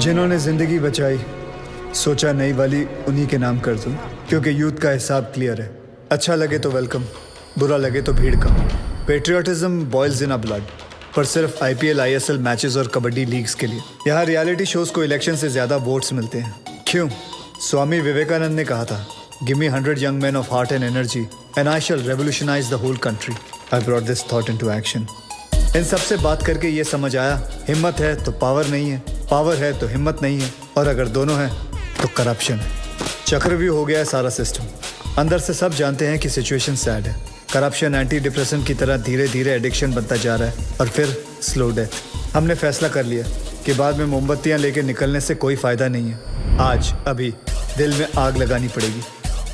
जिन्होंने जिंदगी बचाई, सोचा नई वाली उन्हीं के नाम कर दूं, क्योंकि यूथ का हिसाब क्लियर है। अच्छा लगे तो वेलकम, बुरा लगे तो भीड़ का। Patriotism boils in a blood, पर सिर्फ आईपीएल, आईएसएल मैचेस और कबड्डी लीग्स के लिए। यहाँ रियलिटी शोज को इलेक्शन से ज्यादा वोट्स मिलते हैं। क्यों? स्वामी विवेकानंद ने कहा था, give me 100 young men of heart and energy and I shall revolutionize the whole country. I brought this thought into action. इन सबसे बात करके ये समझ आया, हिम्मत है तो पावर नहीं है, पावर है तो हिम्मत नहीं है, और अगर दोनों हैं तो करप्शन है। चक्रव्यूह हो गया है सारा सिस्टम। अंदर से सब जानते हैं कि सिचुएशन सैड है। करप्शन एंटी डिप्रेशन की तरह धीरे धीरे एडिक्शन बनता जा रहा है और फिर स्लो डेथ। हमने फैसला कर लिया कि बाद में मोमबत्तियां लेके निकलने से कोई फायदा नहीं है। आज अभी दिल में आग लगानी पड़ेगी।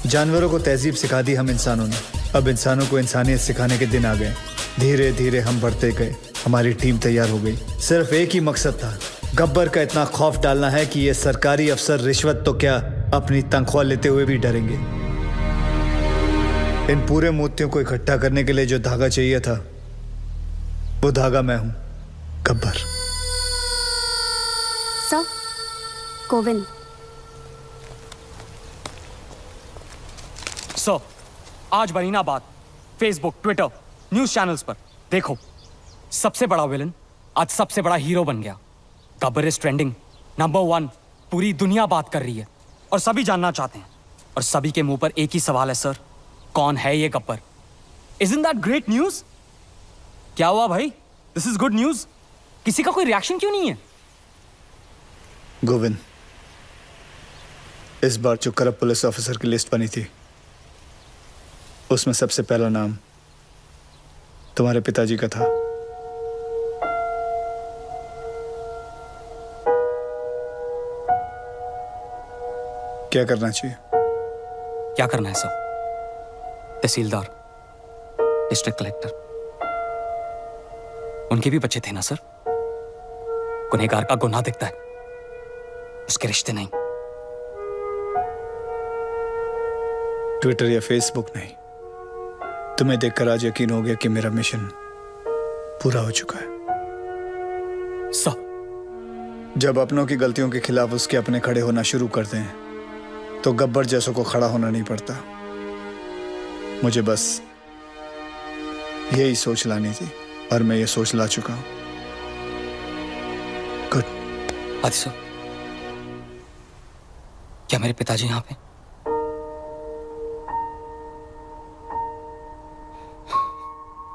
जानवरों को तहजीब सिखा दी हम इंसानों ने, अब इंसानों को इंसानियत सिखाने के दिन आ गए। धीरे धीरे हम बढ़ते गए, हमारी टीम तैयार हो गई। सिर्फ एक ही मकसद था, गब्बर का इतना खौफ डालना है कि ये सरकारी अफसर रिश्वत तो क्या अपनी तनख्वाह लेते हुए भी डरेंगे। इन पूरे मोतियों को इकट्ठा करने के लिए जो धागा चाहिए था, वो धागा मैं हूं, गब्बर। सर, कोविन। सर, आज बनी ना बात फेसबुक, ट्विटर, न्यूज चैनल्स पर। देखो, सबसे बड़ा विलन आज सबसे बड़ा हीरो बन गया। Gabbar is trending, number 1। पूरी दुनिया बात कर रही है और सभी जानना चाहते हैं, और सभी के मुंह पर एक ही सवाल है, सर, कौन है ये Gabbar? Isn't that great news? क्या हुआ भाई? This is good news. किसी का कोई रिएक्शन क्यों नहीं है? गोविंद, इस बार जो करप्ट पुलिस ऑफिसर की लिस्ट बनी थी, उसमें सबसे पहला नाम तुम्हारे पिताजी का था। क्या करना चाहिए? क्या करना है सर? तहसीलदार, डिस्ट्रिक्ट कलेक्टर, उनके भी बच्चे थे ना सर। गुनहगार का गुनाह दिखता है, उसके रिश्ते नहीं। ट्विटर या फेसबुक नहीं, तुम्हें देखकर आज यकीन हो गया कि मेरा मिशन पूरा हो चुका है। सर, जब अपनों की गलतियों के खिलाफ उसके अपने खड़े होना शुरू करते हैं, तो गब्बर जैसों को खड़ा होना नहीं पड़ता। मुझे बस यही सोच लानी थी, और मैं ये सोच ला चुका हूं। गुड। आदि सर, क्या मेरे पिताजी यहां पे?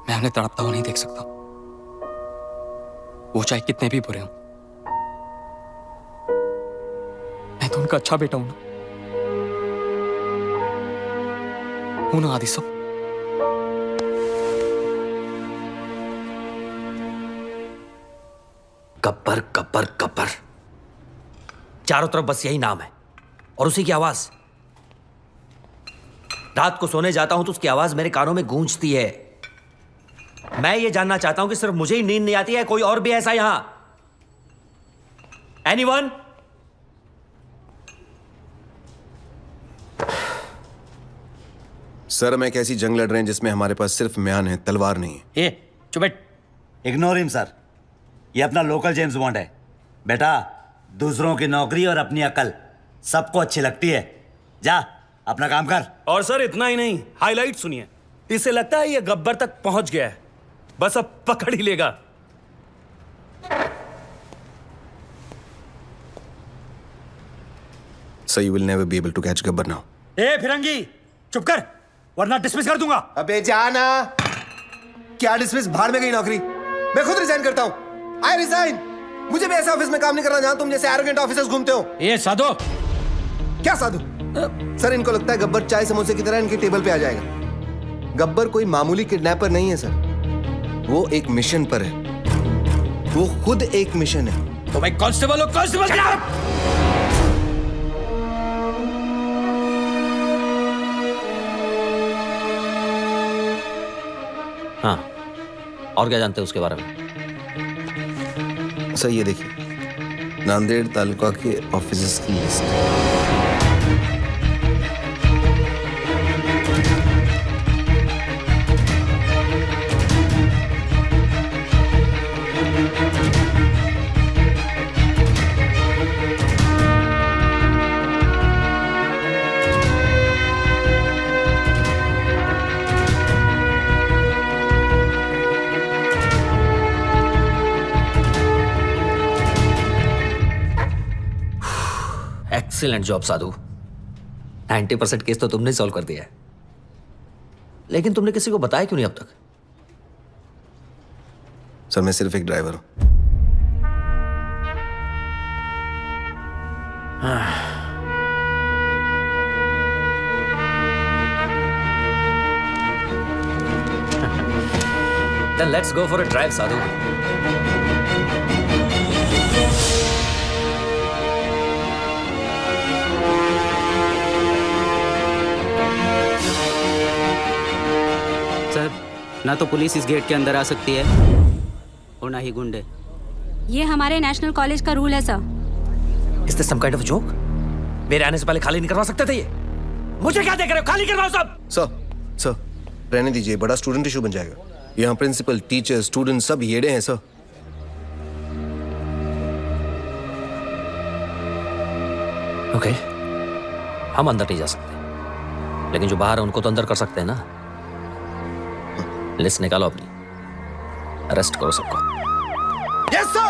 मैं उन्हें तड़पता हुआ नहीं देख सकता, वो चाहे कितने भी बुरे हों। मैं तो उनका अच्छा बेटा हूं ना, आदि सब। गब्बर गब्बर गब्बर, चारों तरफ बस यही नाम है और उसी की आवाज। रात को सोने जाता हूं तो उसकी आवाज मेरे कानों में गूंजती है। मैं ये जानना चाहता हूं कि सिर्फ मुझे ही नींद नहीं आती है, कोई और भी ऐसा यहां? एनीवन? सर, हम एक ऐसी जंग लड़ रहे हैं जिसमें हमारे पास सिर्फ म्यान है, तलवार नहीं है। चुप बैठ। इग्नोर हिम सर, ये अपना लोकल जेम्स बॉन्ड है। बेटा, दूसरों की नौकरी और अपनी अकल सबको अच्छी लगती है। जा अपना काम कर। और सर इतना ही नहीं, हाईलाइट सुनिए। इसे लगता है ये गब्बर तक पहुंच गया है, बस अब पकड़ ही लेगा। So you will never be able to catch Gabbar now. ए फिरंगी, चुप कर, वरना डिसमिस कर दूंगा। अबे जाना। क्या डिसमिस? भाड़ में गई नौकरी। मैं खुद रिजाइन करता हूँ। I resign. मुझे भी ऐसे ऑफिस में काम नहीं करना जहां तुम जैसे एरोगेंट ऑफिसर्स घूमते हो। ए साधु। क्या साधु? सर, इनको लगता है गब्बर चाय समोसे की तरह इनकी टेबल पे आ जाएगा। गब्बर कोई मामूली किडनैपर नहीं है सर, वो एक मिशन पर है। वो खुद एक मिशन है। तो भाई कांस्टेबल हो, कांस्टेबल। हाँ, और क्या जानते हो उसके बारे में? सर, ये देखिए, नांदेड़ तालुका के ऑफिसर्स की लिस्ट। एक्सीलेंट जॉब साधु। 90% केस तो तुमने सॉल्व कर दिया है, लेकिन तुमने किसी को बताया क्यों नहीं अब तक? सर मैं सिर्फ एक ड्राइवर हूं। Then let's go for a drive, Sadhu. Sir, ना तो पुलिस इस गेट के अंदर आ सकती है और ना ही गुंडे। ये हमारे नेशनल कॉलेज का रूल है sir. Is this some kind of a joke? मेरे आने से पहले खाली नहीं करवा सकते थे ये? मुझे क्या देख रहे हो? खाली करवाओ सब। सर रहने दीजिए, बड़ा स्टूडेंट इशू बन जाएगा। यहाँ प्रिंसिपल, टीचर, स्टूडेंट सब येड़े हैं सर। ओके, हम अंदर नहीं जा सकते, लेकिन जो बाहर है उनको तो अंदर कर सकते हैं ना। लिस्ट निकालो अपनी, अरेस्ट करो सबको। Yes sir.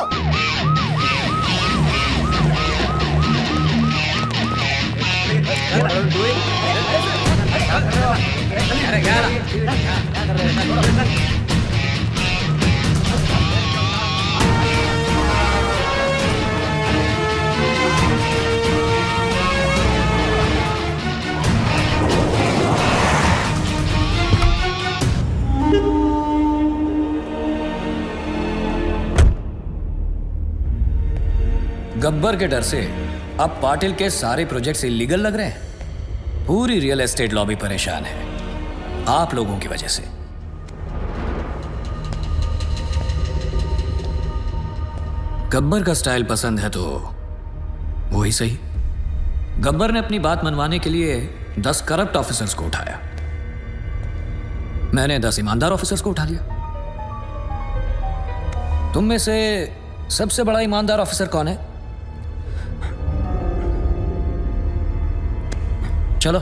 गब्बर के डर से अब पाटिल के सारे प्रोजेक्ट्स इलीगल लग रहे हैं। पूरी रियल एस्टेट लॉबी परेशान है आप लोगों की वजह से। गब्बर का स्टाइल पसंद है तो वो ही सही। गब्बर ने अपनी बात मनवाने के लिए 10 करप्ट ऑफिसर्स को उठाया, मैंने 10 ईमानदार ऑफिसर्स को उठा लिया। तुम में से सबसे बड़ा ईमानदार ऑफिसर कौन है? चलो,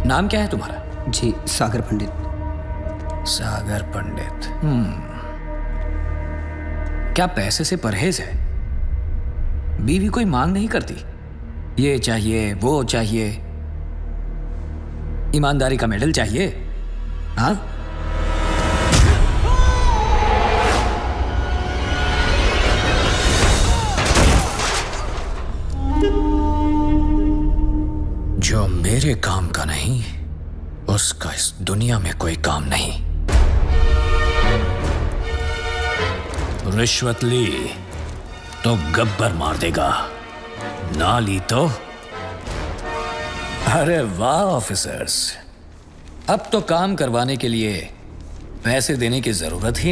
नाम क्या है तुम्हारा? जी, सागर पंडित। सागर पंडित। क्या पैसे से परहेज है? बीवी कोई मांग नहीं करती, ये चाहिए वो चाहिए, ईमानदारी का मेडल चाहिए? हाँ, जो मेरे काम का नहीं उसका इस दुनिया में कोई काम नहीं। रिश्वत ली तो गब्बर मार देगा, ना ली तो। अरे वाह ऑफिसर्स, अब तो काम करवाने के लिए पैसे देने की जरूरत ही